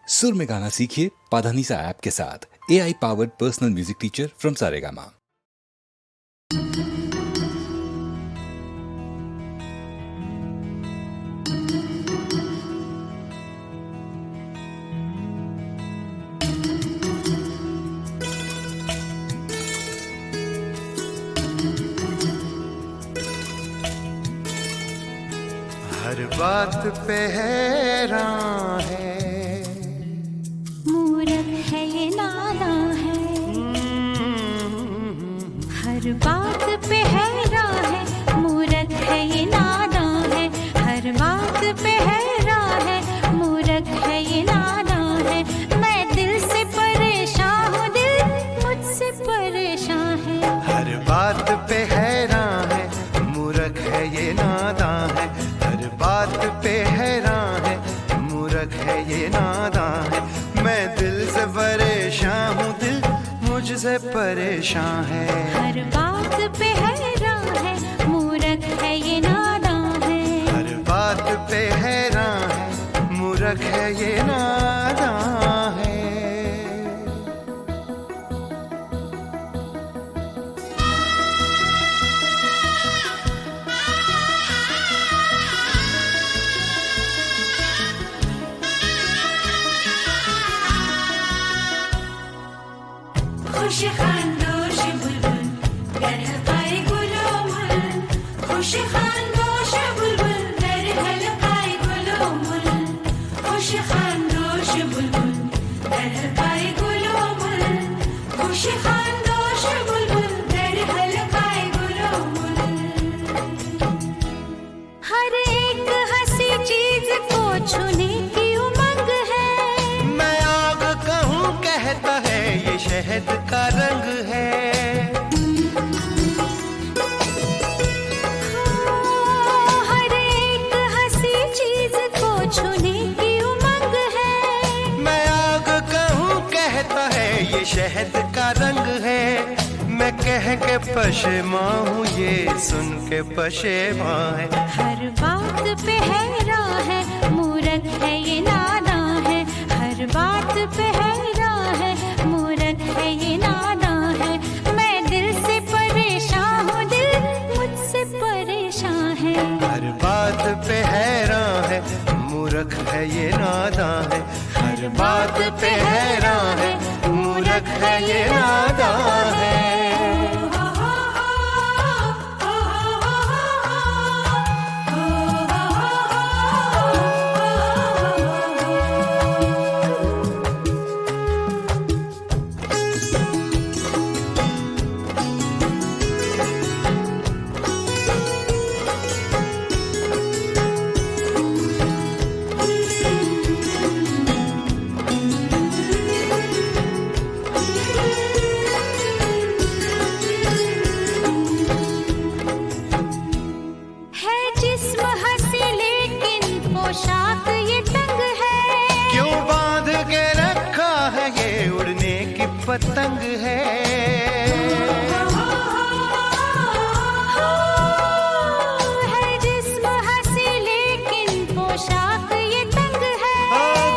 सुर में गाना सीखिए पाधानीसा ऐप के साथ। AI powered personal music teacher from Saregama. हर बात पे हैरान है, मूरख है ये नादान है। हर बात पे हैरान है, मूरख है ये नादान है। हर बात पे हैरान है, मूरख है ये नादान है। मैं दिल से परेशान हूँ, दिल मुझसे परेशान है। हर बात पे हैरान है, मूर्ख है ये नादान है। हर बात पे हैरान है, मूर्ख है ये नादान है। मैं दिल से परेशान हूँ, दिल मुझसे परेशान है। हर बात पे हैरान है, मूरख है ये नादान है। हर बात पे हैरान है, मूर्ख है ये नादान है। खुश खानदोश बुलबुल गर हलकाए गुलो मुल। खुश खानदोश बुलबुल गर हलकाए गुलो मुल। खुश खानदोश बुलबुल गर हलकाए गुलो मुल। खुश खानदोश बुलबुल गर हलकाए गुलो मुल। हर एक हंसी चीज को छूने की उमंग है। मैं आग कहूँ कहता है ये शहद का रंग है। हर एक हंसी चीज को छूने की उमंग है। मैं आग कहूँ कहता है ये शहद का रंग है। मैं कह के पशेमां हूँ, ये सुन के पशेमां है। हर बात पे हैरान है, मूरख है ये नादान है। हर बात पे हैरान है, मूरख है ये नादान है। मैं दिल से परेशान हूँ, दिल मुझसे परेशान है। हर बात पे हैरान है, मूर्ख है ये नादान है। हर बात पे हैरान है, मूर्ख है ये नादान है। है जिस्म हंसी लेकिन पोशाक ये तंग है। क्यों बांध के रखा है ये उड़ने की पतंग है। है जिस्म हंसी लेकिन पोशाक ये तंग है।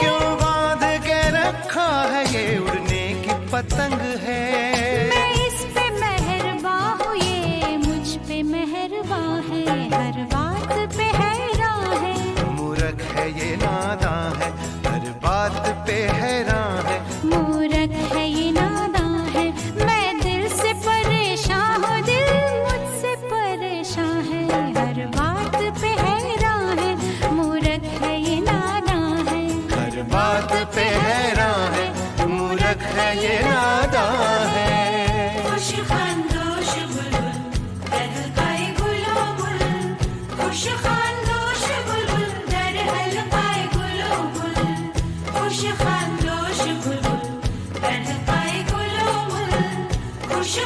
क्यों बांध के रखा है ये उड़ने की पतंग है। मैं इस पे मेहरबान हूँ, ये मुझ पे मेहरबान है। हर बात पे हैरान है, मूर्ख है ये नादान है। हर बात पे हैरान है। मूरख है ये नादान है। मैं दिल से परेशान हूँ, दिल मुझसे परेशान है। हर बात पे हैरान है, मूरख है ये नादान है। हर बात पे हैरान है, मूर्ख है ये नादान है। खुश खानदोश बुलबुल गर हलकाए गुलो मुल। खुश खानदोश बुलबुल गर हलकाए गुलो मुल। खुश खानदोश बुलबुल गर हलकाए गुलो मुल। खुश